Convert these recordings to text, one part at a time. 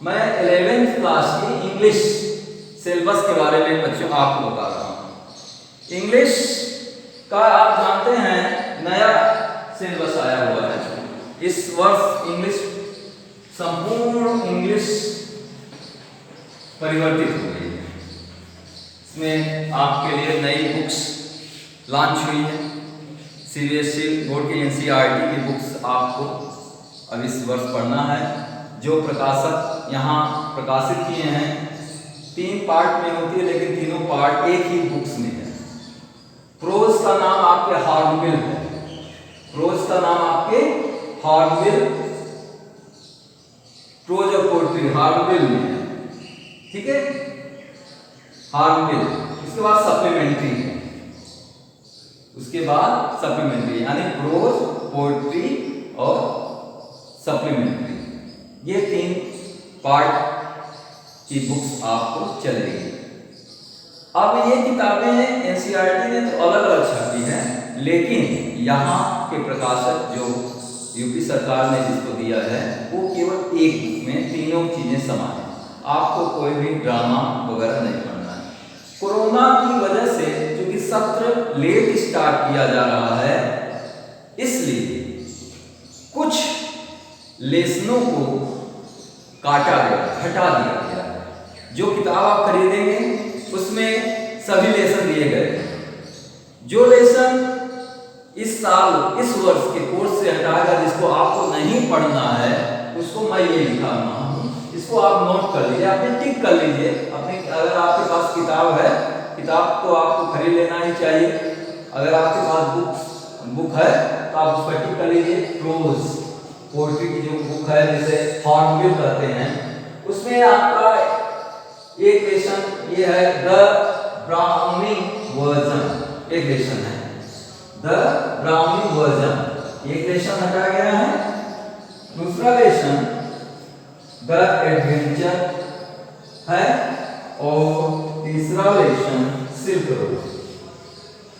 मैं 11th class की English syllabus के बारे में बच्चों आपको बता रहा हूँ। इंग्लिश का आप जानते हैं नया सिलेबस आया हुआ है। इस वर्ष इंग्लिश संपूर्ण इंग्लिश परिवर्तित हो गई है। इसमें आपके लिए नई बुक्स लॉन्च हुई है। सीबीएसई बोर्ड की एनसीईआरटी की बुक्स आपको अब इस वर्ष पढ़ना है। जो प्रकाशक यहाँ प्रकाशित किए हैं 3 पार्ट में होती है, लेकिन तीनों पार्ट एक ही बुक्स में है। प्रोज का नाम आपके हॉर्नबिल है। प्रोज का नाम आपके हॉर्नबिल, प्रोज और पोएट्री हॉर्नबिल में है, ठीक है, हॉर्नबिल। उसके बाद सप्लीमेंट्री है, उसके बाद सप्लीमेंट्री यानी प्रोज, पोएट्री और सप्लीमेंट्री, ये 3 पार्ट की बुक्स आपको चलेगी। अब ये किताबें एनसीईआरटी ने तो अलग अलग छापी हैं, लेकिन यहाँ के प्रकाशक जो यूपी सरकार ने जिसको दिया है वो केवल एक बुक में तीनों चीजें समान है। आपको कोई भी ड्रामा वगैरह नहीं पढ़ना है। कोरोना की वजह से क्योंकि सत्र लेट स्टार्ट किया जा रहा है, इसलिए कुछ लेसनों को काटा गया, हटा दिया गया है। जो किताब आप खरीदेंगे उसमें सभी लेसन दिए गए। जो लेसन इस साल इस वर्ष के कोर्स से हटाएगा, जिसको आपको नहीं पढ़ना है, उसको मैं ये लिखा रहा हूँ, इसको आप नोट कर लीजिए, आप टिक कर लीजिए अपने। अगर आपके पास किताब है, किताब तो आपको खरीद लेना ही चाहिए। अगर आपके पास बुक है तो आप उस पर टिक कर लीजिए। प्रोज पोएट्री की जो बुक है जिसे हॉर्नबिल कहते हैं, उसमें आपका एक लेसन ये है द ब्राउनिंग वर्जन, एक लेसन है द ब्राउनिंग वर्जन, एक लेसन हटाया गया है। दूसरा लेसन द एडवेंचर है और तीसरा लेसन सिल्क रोड।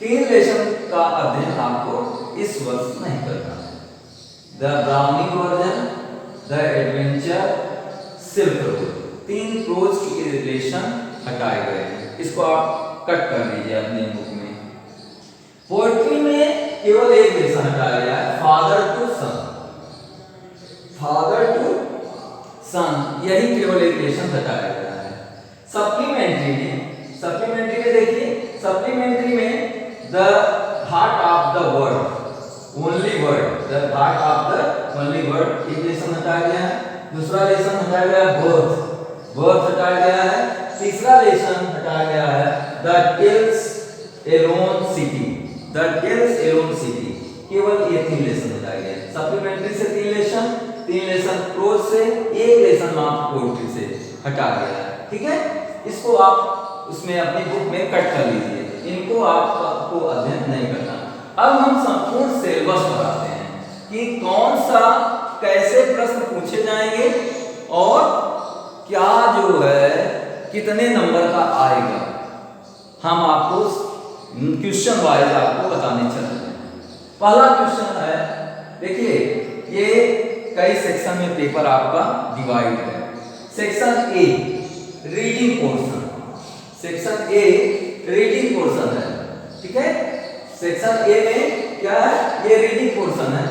3 लेसन का अध्ययन आपको इस वर्ष नहीं करना है। The Browning version, the adventure, silk road, 3 prose के रिलेशन हटाए गए हैं। इसको आप कट कर लीजिए अपने बुक में। पोएट्री में केवल एक लेसन हटाया गया है, father to son, father to son, यही केवल एक लेसन हटाया गया है। सप्लीमेंट्री में देखिए, सप्लीमेंट्री में the heart of the word, only word, the heart of the only word, एक लेसन हटाया गया है। दूसरा लेसन हटाया गया है बर्थ, बर्थ हटाया गया है। तीसरा लेसन हटाया गया है the tales alone city, the tales alone city, केवल ये 3 लेसन हटाए गए। सप्लीमेंट्री से 3 लेसन प्रोज से, एक लेसन मात्र पोएट्री से हटा गया है, ठीक है। इसको आप उसमें अपनी बुक में कट कर लीजिए, इनको आपको अध्ययन नहीं करना। अब हम संपूर्ण सिलेबस पढ़ाते हैं कि कौन सा कैसे प्रश्न पूछे जाएंगे और क्या जो है कितने नंबर का आएगा, हम आपको क्वेश्चन वाइज आपको बताने चल रहे हैं। पहला क्वेश्चन है, देखिए ये कई सेक्शन में पेपर आपका डिवाइड है। Section A reading portion, section A reading portion है, ठीक है। सेक्शन ए में क्या है, ये रीडिंग पोर्शन है,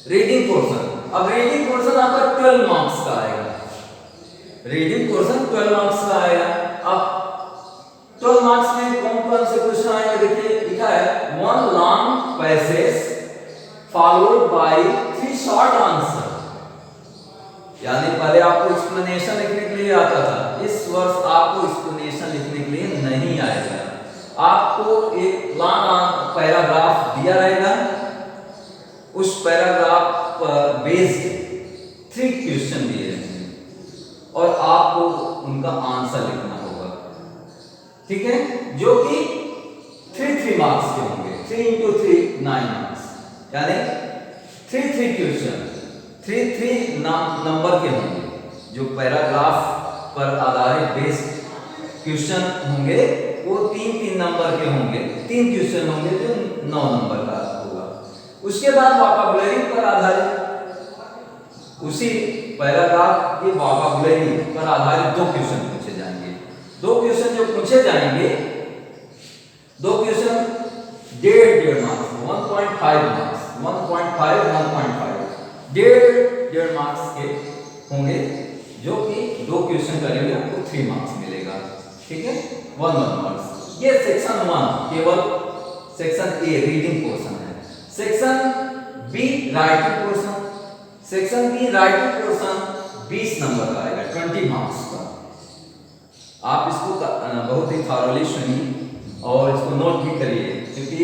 रीडिंग पोर्शन। अब रीडिंग पोर्शन आपका 12 मार्क्स का आएगा, रीडिंग पोर्शन 12 मार्क्स का आएगा। अब 12 मार्क्स में कौन कौन से क्वेश्चन आएंगे, देखिए लिखा है 1 long passage followed by 3 short answer, यानी पहले आपको एक्सप्लेनेशन लिखने के लिए आता था, इस वर्ष आपको एक्सप्लेनेशन लिखने के लिए नहीं आएगा। आपको एक लॉन्ग पैराग्राफ दिया रहेगा, उस पैराग्राफ पर बेस्ड 3 क्वेश्चन दिए रहेंगे और आपको उनका आंसर लिखना होगा, ठीक है, जो कि 3 मार्क्स के होंगे। 3 into 3 9 मार्क्स, यानी 3 क्वेश्चन 3 नंबर के होंगे। जो पैराग्राफ पर आधारित बेस्ड क्वेश्चन होंगे वो 3 नंबर के होंगे, 3 क्वेश्चन होंगे जो 9 नंबर का होगा। उसके बाद वोकैबुलरी पर आधारित उसी पैराग्राफ की वोकैबुलरी पर आधारित 2 क्वेश्चन पूछे जाएंगे। 2 क्वेश्चन जो पूछे जाएंगे, 2 क्वेश्चन 1.5 मार्क्स, 1.5 मार्क्स, 1.5 1.5 मार्क्स के होंगे, जो कि 2 क्वेश्चन करेंगे आपको 3 मार्क्स मिलेगा। ठीक है, 1 मार्क्स। ये सेक्शन 1 केवल सेक्शन ए रीडिंग पोर्शन है। Section be writing portion, section be writing portion 20 number का आएगा, 20 मार्क्स का। आप इसको बहुत ही थॉरली सुनिए और इसको नोट भी करिए, क्योंकि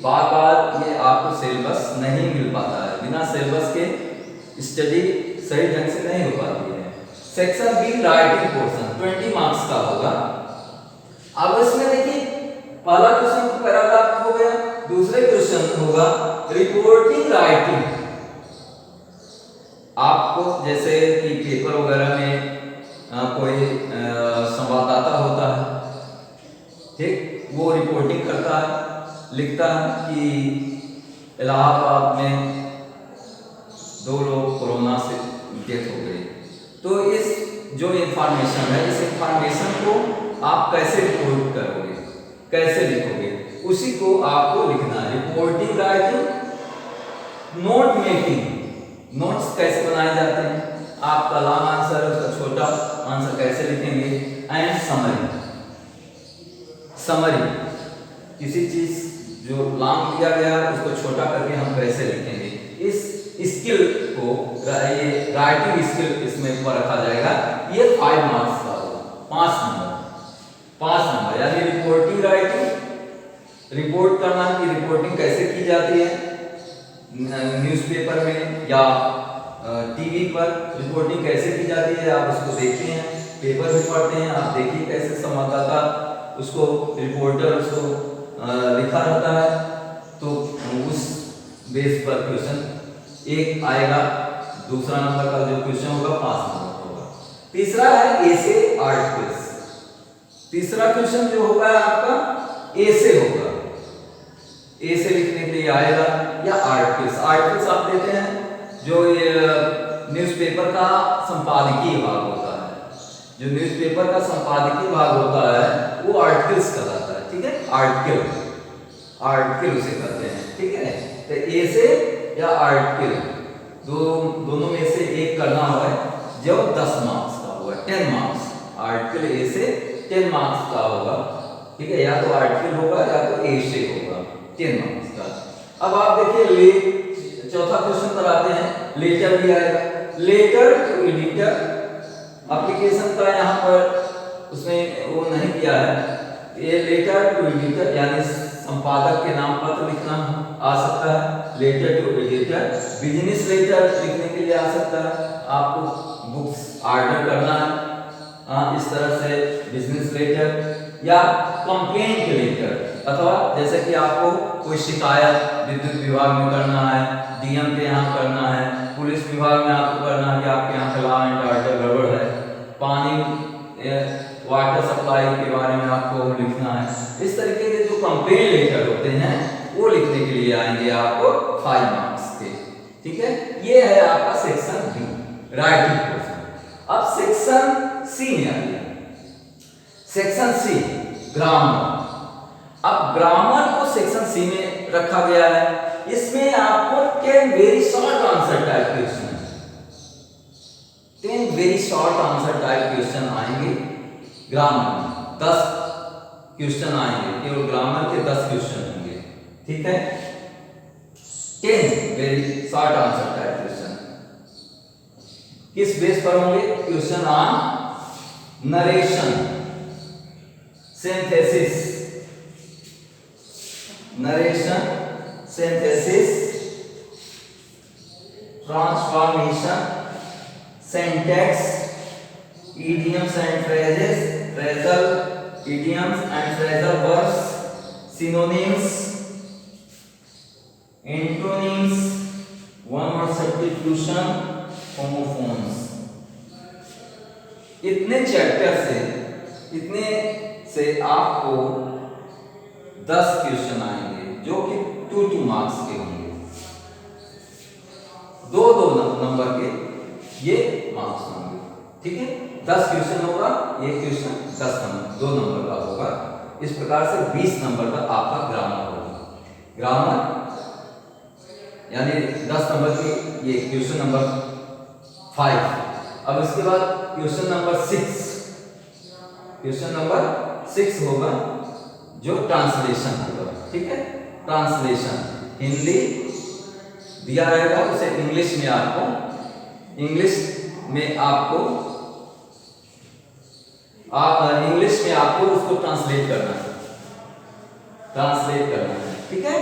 बार बार ये आपको सिलेबस नहीं मिल पाता है, बिना सिलेबस के स्टडी सही ढंग से नहीं हो पाती है। Section be writing portion 20 marks का होगा। अब इसमें देखिए, पहला क्वेश्चन तो पैराग्राफ हो गया, दूसरे क्वेश्चन होगा रिपोर्टिंग राइटिंग। आपको जैसे कि पेपर वगैरह में कोई संवाददाता होता है, ठीक, वो रिपोर्टिंग करता है, लिखता है कि इलाहाबाद में 2 लोग कोरोना से डेथ हो गई। तो इस जो इंफॉर्मेशन है, इस इंफॉर्मेशन को आप कैसे रिपोर्ट करोगे, कैसे लिखोगे, उसी को आपको लिखना है। Reporting writing, note making, notes कैसे बनाए जाते हैं, आपका लॉन्ग आंसर है उसका छोटा आंसर कैसे लिखेंगे, एंड समरी। समरी, किसी चीज जो लॉन्ग दिया गया उसको छोटा करके हम कैसे लिखेंगे, इस स्किल को, ये राइटिंग स्किल इसमें ऊपर रखा जाएगा। ये 5 मार्क्स का होगा, 5 नंबर, यानी रिपोर्टिंग राइटिंग, रिपोर्ट करना कि रिपोर्टिंग कैसे की जाती है, न्यूज़पेपर में या टीवी पर रिपोर्टिंग कैसे की जाती है, आप उसको देखते हैं, पेपर भी पढ़ते हैं, आप देखिए कैसे संवाददाता उसको, रिपोर्टर उसको लिखा रहता है। तो उस बेस पर क्वेश्चन 1 आएगा, दूसरा नंबर का जो क्वेश्चन होगा 5 नंबर का होगा। तीसरा है एसे आर्टिकल्स। तीसरा क्वेश्चन जो होगा आपका एसे होगा, एसे लिखने के लिए आएगा, या आर्टिकल्स। आर्टिकल्स आप देते हैं जो ये न्यूज़पेपर का संपादकीय भाग होता है, जो न्यूज़पेपर का संपादकीय भाग होता है वो आर्टिकल्स कहलाता है। ठीक है, आर्टिकल उसे कहते हैं। ठीक है, तो एसे या आर्टिकल दोनों में से एक करना होगा, जो 10 मार्क्स का होगा, 10 मार्क्स। आर्टिकल ए से 10 मार्क्स का होगा। ठीक है, या तो आर्टिकल होगा या तो ए से होगा, 10 मार्क्स का। अब आप देखिए चौथा क्वेश्चन पर आते हैं, लेटर भी आएगा। लेटर टू एडिटर, एप्लीकेशन का यहाँ पर उसमें वो नहीं किया है, ये लेटर टू एडिटर यानी संपादक के नाम पत्र लिखना आ सकता है, letter to editor. Business letter लिखने के लिए आ सकता है, आपको बुक्स ऑर्डर करना है, इस तरह से बिजनेस लेटर, या कंप्लेंट लेटर, अथवा जैसे कि आपको कोई शिकायत विद्युत विभाग में करना है, डीएम के यहाँ करना है, पुलिस विभाग में आपको करना है कि आपके यहाँ का लॉ एंड ऑर्डर गड़बड़ है, पानी वाटर सप्लाई के बारे में आपको लिखना है। इस तरीके के जो कंप्लेंट लेटर होते हैं वो लिखने के लिए आएंगे आपको 5 मार्क्स के। ठीक है, ये है आपका सेक्शन बी राइटिंग पोर्शन। अब सेक्शन सी में आइए, सेक्शन सी ग्रामर। अब ग्रामर को सेक्शन सी में रखा गया है। इसमें आपको 10 very short answer type question, 10 very short answer type question आएंगे ग्रामर में। 10 क्वेश्चन आएंगे, केवल ग्रामर के 10 क्वेश्चन होंगे। ठीक है, 10 very short answer type question किस बेस पर होंगे? Question on narration, synthesis, narration, synthesis, transformation, syntax, idioms and phrases, phrasal idioms and phrasal verbs, synonyms, antonyms, one word substitution, homophones। इतने से आपको 10 क्वेश्चन आएंगे जो कि 2 मार्क्स के होंगे, 2 नंबर के। ये मार्क्स होंगे। ठीक है, 10 क्वेश्चन होगा, एक क्वेश्चन 10 नंबर 2 नंबर का होगा। इस प्रकार से 20 नंबर का आपका ग्रामर होगा। ग्रामर यानी 10 नंबर की ये क्वेश्चन नंबर 5। अब इसके बाद क्वेश्चन नंबर 6 होगा जो ट्रांसलेशन होगा। ठीक है, ट्रांसलेशन हिंदी दिया रहेगा, उसे इंग्लिश में आपको इंग्लिश में आपको उसको ट्रांसलेट करना है। ठीक है,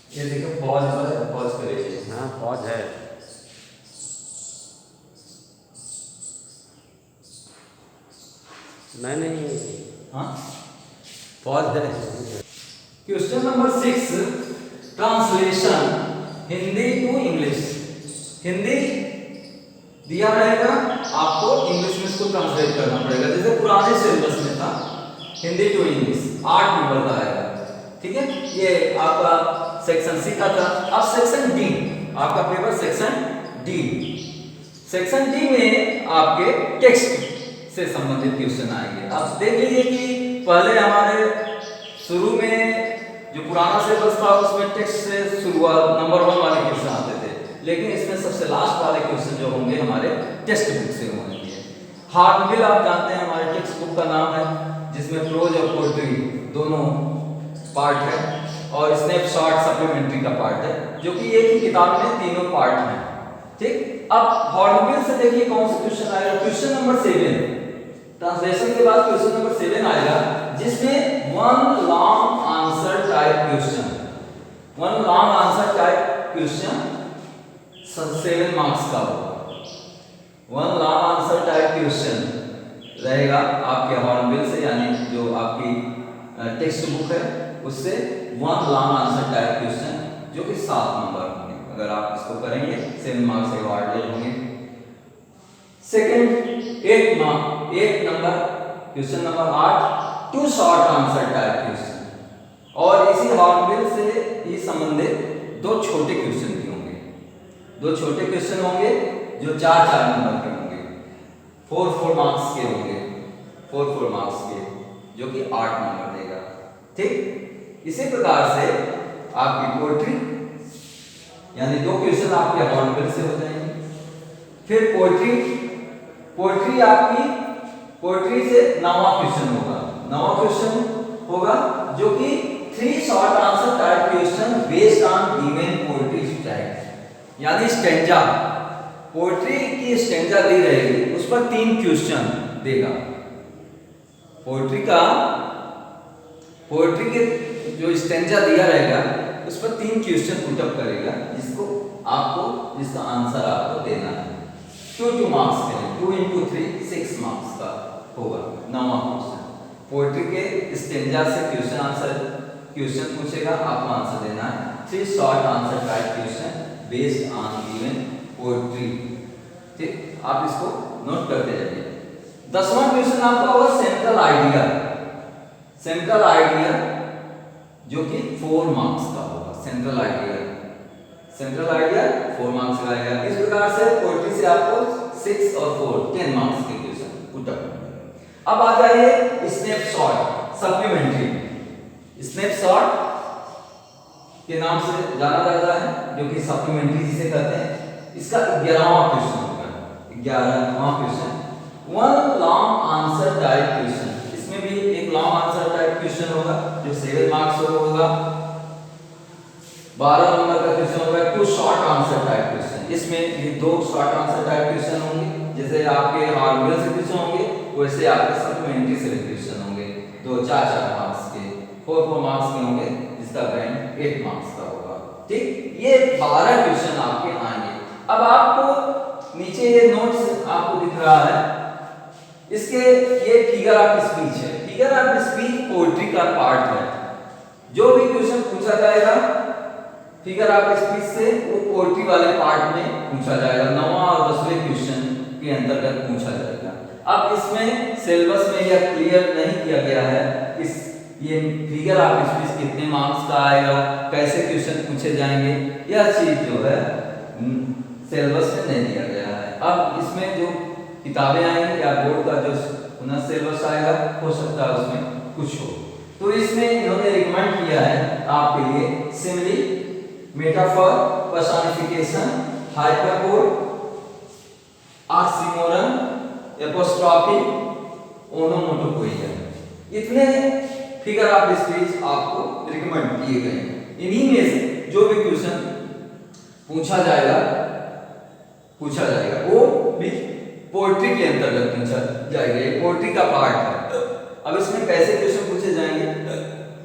ये देखो पॉज पर पॉज करिए। हाँ पॉज है। नहीं हाँ पॉज है। Question number 6 translation Hindi to English. Hindi दिया रहेगा, आपको इंग्लिश में इसको ट्रांसलेट करना पड़ेगा। जैसे पुराने सिलेबस में था हिंदी टू इंग्लिश 8 नंबर का आएगा। ठीक है, ये आपका सेक्शन सी का था। अब सेक्शन डी, आपका पेपर सेक्शन डी में आपके टेक्स्ट से संबंधित क्वेश्चन आएंगे। अब देख लीजिए कि पहले हमारे शुरू में जो पुराना सिलेबस था उसमें टेक्स्ट से शुरुआत नंबर 1 वाले क्वेश्चन आते थे, लेकिन इसमें सबसे लास्ट वाले क्वेश्चन जो होंगे हमारे टेक्स्ट बुक से होंगे। हार्नबिल आप जानते हैं हमारे टेक्स्ट बुक का नाम है, जिसमें प्रोज और पोएट्री दोनों पार्ट है और स्नैपशॉट सप्लीमेंट्री का पार्ट है, जो कि एक ही किताब में तीनों पार्ट हैं। ठीक, अब हॉर्नबिल से देखिए कौन सा क्वेश्चन आएगा। क्वेश्चन नंबर 7 ट्रांसलेशन के बाद क्वेश्चन नंबर 7 आएगा, जिसमें one long answer type question 7 marks का होगा। One long answer type question रहेगा आपके हॉर्नबिल से, यानी जो आपकी टेक्स्ट बुक है उससे one long answer type question, जो कि 7 नंबर होंगे। अगर आप इसको करेंगे 7 मार्क्स के अवार्डेड होंगे। Second 8 number question number 8 two short answer type question, और इसी हॉर्नबिल से ही संबंधित 2 छोटे क्वेश्चन भी होंगे। दो छोटे क्वेश्चन होंगे जो 4 नंबर के होंगे, 4 मार्क्स के होंगे, 4 मार्क्स के, जो कि 8 नंबर देगा। ठीक, इसी प्रकार से आपकी पोएट्री यानी 2 क्वेश्चन आपके हॉर्नबिल से हो जाएंगे। फिर पोएट्री आपकी पोएट्री से 9वां क्वेश्चन होगा जो कि 3 short answer type question based on given poetry style, यानी स्टैंजा, पोएट्री की स्टैंजा दी रहेगी, उस पर 3 क्वेश्चन देगा। पोएट्री के जो स्टैंजा दिया रहेगा उस पर 3 क्वेश्चन पुटअप करेगा, जिसका आंसर आपको देना है। 2 मार्क्स के लिए 2 into 3 6 मार्क्स का होगा 9वां क्वेश्चन। पोएट्री के स्टैंजा से क्वेश्चन पूछेगा, आपको आंसर देना है। 3 short answer type question based on given poetry. ठीक, आप इसको नोट करते जाइए। 10वां क्वेश्चन आपका होगा सेंट्रल आइडिया, जो कि 4 मार्क्स का होगा। सेंट्रल आइडिया 4 मार्क्स का आएगा। इस प्रकार से पोएट्री से आपको 6 और 4 10 मार्क्स के क्वेश्चन पुटअप। अब आ जाइए स्नैपशॉट सप्लीमेंट्री। स्नैपशॉट के नाम से जाना जाता है, जो कि सप्लीमेंट्री जिसे कहते हैं। इसका 11वां क्वेश्चन होगा। 11वां question 1 long answer type question. इसमें भी एक लॉन्ग आंसर टाइप क्वेश्चन होगा जो 7 मार्क्स का होगा। 12 नंबर का क्वेश्चन होगा 2 शॉर्ट आंसर टाइप क्वेश्चन। इसमें ये 2 शॉर्ट आंसर टाइप क्वेश्चन होंगे, जैसे आपके हार्डवेयर से क्वेश्चन होंगे वैसे आपके सप्लीमेंट्री से क्वेश्चन होंगे। 2 4 मार्क्स के, 4 मार्क्स के होंगे, जिसका बैंड 8 मार्क्स का होगा। ठीक, ये 12 क्वेश्चन आपके आएंगे। अब आपको नीचे ये नोट्स आपको दिख रहा है, इसके ये फिगर ऑफ स्पीच है। फिगर ऑफ स्पीच पोएट्री का पार्ट है। जो भी क्वेश्चन पूछा जाएगा फिगर ऑफ स्पीच से, वो पोएट्री वाले पार्ट में पूछा जाएगा। 9वां और 10वें क्वेश्चन के अंतर्गत पूछा जाएगा। अब इसमें सिलेबस में यह क्लियर नहीं किया गया है ये फिगर ऑफ स्पीच कितने मार्क्स का आएगा, कैसे क्वेश्चन पूछे जाएंगे, यह चीज जो है सिलेबस में नहीं दिया गया है। अब इसमें जो किताबें आएंगी या बोर्ड का जो पुनः सिलेबस आएगा, हो सकता है उसमें कुछ हो। तो इसमें इन्होंने रिकमेंड किया है आपके लिए simile, metaphor, personification, hyperbole, oxymoron, apostrophe, onomatopoeia. इतने फिगर ऑफ स्पीच आपको रिकमेंड किए गए। इन्हीं में से जो भी क्वेश्चन पूछा जाएगा वो भी पोएट्री के अंतर्गत पूछा जाएगा। ये पोएट्री का पार्ट है। अब इसमें कैसे क्वेश्चन पूछे जाएंगे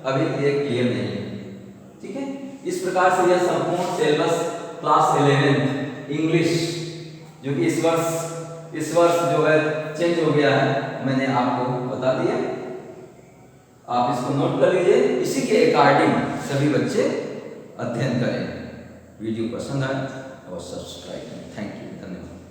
अभी ये क्लियर नहीं है। ठीक है, इस प्रकार से यह संपूर्ण सिलेबस क्लास 11 इंग्लिश, जो कि इस वर्ष जो है चेंज हो गया है, मैंने आपको बता दिया। आप इसको नोट कर लीजिए। इसी के अकॉर्डिंग सभी बच्चे अध्ययन करें। वीडियो पसंद आए और सब्सक्राइब करें। थैंक यू, धन्यवाद।